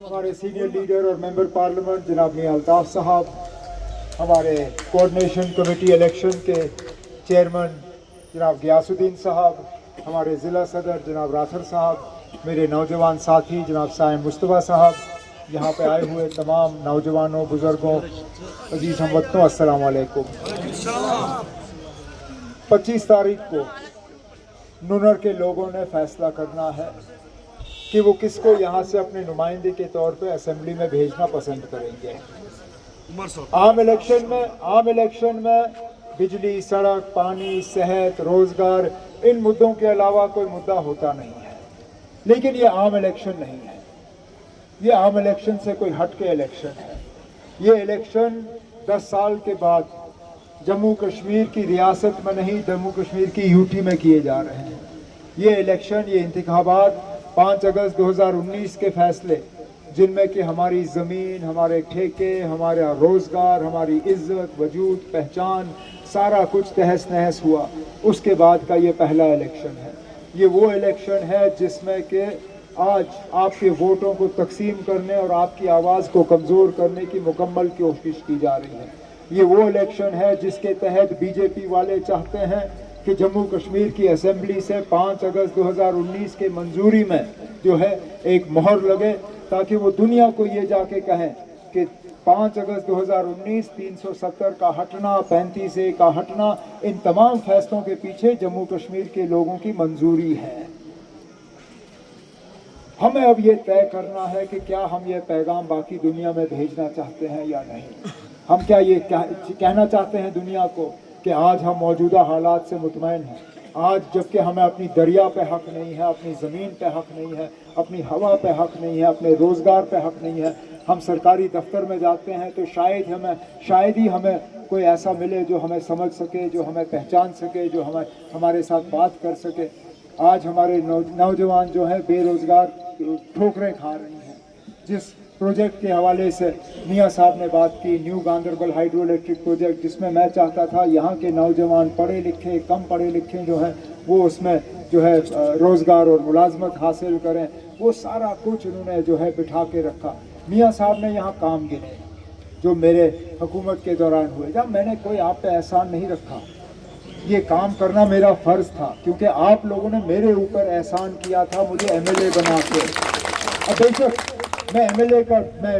ہمارے senior leader اور member parliament جناب میاں الطاف صاحب، ہمارے کوآرڈینیشن کمیٹی الیکشن کے چیئرمین جناب غیاث الدین صاحب، ہمارے ضلع صدر جناب راثر صاحب، میرے نوجوان ساتھی جناب سائم مصطفیٰ صاحب، یہاں پہ آئے ہوئے تمام نوجوانوں، بزرگوں، عزیز ہم وطنوں، السلام علیکم۔ 25 تاریخ کو ننر کے لوگوں نے فیصلہ کرنا ہے کہ وہ کس کو یہاں سے اپنے نمائندے کے طور پہ اسمبلی میں بھیجنا پسند کریں گے۔ عام الیکشن میں بجلی، سڑک، پانی، صحت، روزگار، ان مدوں کے علاوہ کوئی مدعا ہوتا نہیں ہے، لیکن یہ عام الیکشن نہیں ہے۔ یہ عام الیکشن سے کوئی ہٹ کے الیکشن ہے۔ یہ الیکشن 10 سال کے بعد جموں کشمیر کی ریاست میں نہیں، جموں کشمیر کی یوٹی میں کیے جا رہے ہیں۔ یہ الیکشن، یہ انتخابات 5 اگست 2019 کے فیصلے، جن میں کہ ہماری زمین، ہمارے ٹھیکے، ہمارا روزگار، ہماری عزت، وجود، پہچان، سارا کچھ تہس نہس ہوا، اس کے بعد کا یہ پہلا الیکشن ہے۔ یہ وہ الیکشن ہے جس میں کہ آج آپ کے ووٹوں کو تقسیم کرنے اور آپ کی آواز کو کمزور کرنے کی مکمل کوشش کی جا رہی ہے۔ یہ وہ الیکشن ہے جس کے تحت بی جے پی والے چاہتے ہیں کہ جموں کشمیر کی اسمبلی سے 5 اگست 2019 کے منظوری میں جو ہے ایک مہر لگے، تاکہ وہ دنیا کو یہ جا کے کہیں کہ 5 اگست 2019 370 کا ہٹنا، 35A کا ہٹنا، ان تمام فیصلوں کے پیچھے جموں کشمیر کے لوگوں کی منظوری ہے۔ ہمیں اب یہ طے کرنا ہے کہ کیا ہم یہ پیغام باقی دنیا میں بھیجنا چاہتے ہیں یا نہیں۔ ہم کیا یہ کہنا چاہتے ہیں دنیا کو کہ آج ہم موجودہ حالات سے مطمئن ہیں، آج جبکہ ہمیں اپنی دریا پہ حق نہیں ہے، اپنی زمین پہ حق نہیں ہے، اپنی ہوا پہ حق نہیں ہے، اپنے روزگار پہ حق نہیں ہے۔ ہم سرکاری دفتر میں جاتے ہیں تو شاید ہی ہمیں کوئی ایسا ملے جو ہمیں سمجھ سکے، جو ہمیں پہچان سکے، جو ہمارے ساتھ بات کر سکے۔ آج ہمارے نوجوان جو ہیں بے روزگار ٹھوکریں کھا رہی ہیں۔ جس پروجیکٹ کے حوالے سے میاں صاحب نے بات کی، new Ganderbal hydro electric project, جس میں میں چاہتا تھا یہاں کے نوجوان پڑھے لکھے، کم پڑھے لکھے جو ہیں وہ اس میں جو ہے روزگار اور ملازمت حاصل کریں، وہ سارا کچھ انہوں نے جو ہے بٹھا کے رکھا۔ میاں صاحب نے یہاں کام گنے جو میرے حکومت کے دوران ہوئے، جب میں نے کوئی آپ پہ احسان نہیں رکھا، یہ کام کرنا میرا فرض تھا، کیونکہ آپ لوگوں نے میرے اوپر احسان کیا تھا مجھے ایم ایل اے بنا کے۔ اب بے شک میں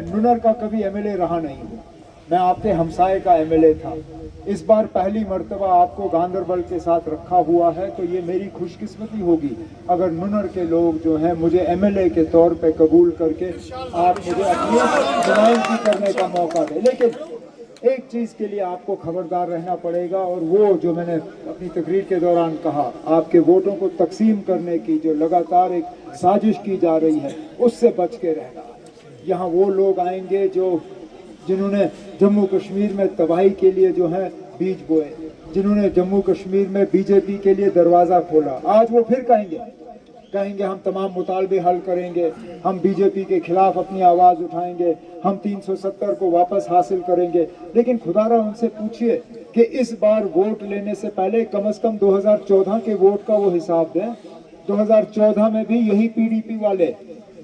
ننر کا کبھی ایم ایل اے رہا نہیں ہوں، میں آپ کے ہمسائے کا ایم ایل اے تھا۔ اس بار پہلی مرتبہ آپ کو گاندربل کے ساتھ رکھا ہوا ہے، تو یہ میری خوش قسمتی ہوگی اگر ننر کے لوگ جو ہیں مجھے ایم ایل اے کے طور پہ قبول کر کے آپ مجھے اپنی نمائندگی کرنے کا موقع دیں۔ لیکن ایک چیز کے لیے آپ کو خبردار رہنا پڑے گا، اور وہ جو میں نے اپنی تقریر کے دوران کہا، آپ کے ووٹوں کو تقسیم کرنے کی جو لگاتار ایک سازش کی جا رہی ہے، اس سے بچ کے رہنا۔ یہاں وہ لوگ آئیں گے جنہوں نے جموں کشمیر میں تباہی کے لیے جو ہے بیج بوئے، جنہوں نے جموں کشمیر میں بی جے پی کے لیے دروازہ کھولا، آج وہ پھر کہیں گے ہم تمام مطالبے حل کریں گے، ہم بی جے پی کے خلاف اپنی آواز اٹھائیں گے، ہم 370 کو واپس حاصل کریں گے۔ لیکن خدا را ان سے پوچھئے کہ اس بار ووٹ لینے سے پہلے کم از کم 2014 کے ووٹ کا وہ حساب دیں۔ 2014 میں بھی یہی پی ڈی پی والے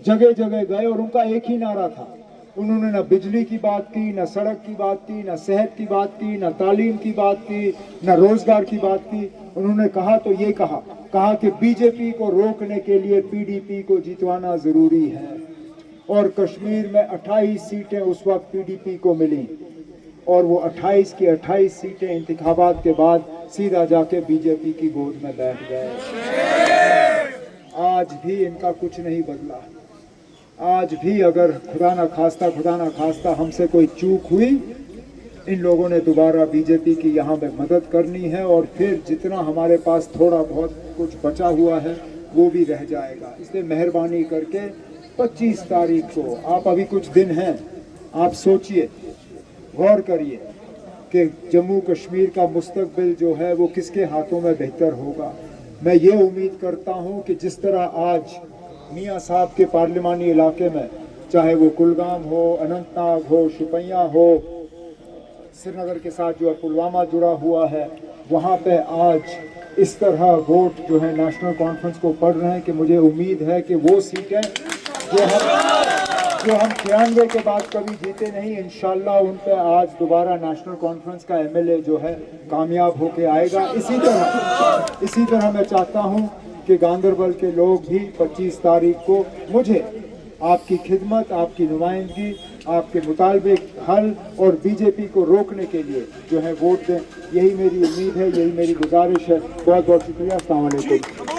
جگہ جگہ گئے اور ان کا ایک ہی نعرہ تھا، انہوں نے نہ بجلی کی بات کی، نہ سڑک کی بات کی، نہ صحت کی بات کی، نہ تعلیم کی بات کی، نہ روزگار کی بات کی۔ انہوں نے کہا تو یہ کہا کہ بی جے پی کو روکنے کے لیے پی ڈی پی کو جتوانا ضروری ہے، اور کشمیر میں 28 سیٹیں اس وقت پی ڈی پی کو ملی، اور وہ 28 کی 28 سیٹیں انتخابات کے بعد سیدھا جا کے بی جے پی کی گود میں بیٹھ گئے۔ آج بھی ان کا کچھ نہیں بدلا۔ آج بھی اگر خدا نہ خواستہ ہم سے کوئی چوک ہوئی، ان لوگوں نے دوبارہ بی جے پی کی یہاں پہ مدد کرنی ہے، اور پھر جتنا ہمارے پاس تھوڑا بہت کچھ بچا ہوا ہے وہ بھی رہ جائے گا۔ اس لیے مہربانی کر کے 25 تاریخ کو، آپ ابھی کچھ دن ہیں، آپ سوچئے، غور کریے کہ جموں کشمیر کا مستقبل جو ہے وہ کس کے ہاتھوں میں بہتر ہوگا۔ میں یہ امید کرتا ہوں کہ جس طرح آج میاں صاحب کے پارلیمانی علاقے میں، چاہے وہ کلگام ہو، اننت ناگ ہو، شوپیاں ہو، سری نگر کے ساتھ جو ہے پلوامہ جڑا ہوا ہے، وہاں پہ آج اس طرح ووٹ جو ہے نیشنل کانفرنس کو پڑھ رہے ہیں کہ مجھے امید ہے کہ وہ سیٹیں جو جو ہم 96 کے بعد کبھی جیتے نہیں، انشاءاللہ ان پہ آج دوبارہ نیشنل کانفرنس کا MLA جو ہے کامیاب ہو کے آئے گا۔ اسی طرح میں چاہتا ہوں کہ گاندربل کے لوگ بھی 25 تاریخ کو مجھے آپ کی خدمت، آپ کی نمائندگی، آپ کے مطالبے حل اور BJP کو روکنے کے لیے جو ہے ووٹ دیں۔ یہی میری امید ہے، یہی میری گزارش ہے۔ بہت بہت شکریہ، السلام علیکم۔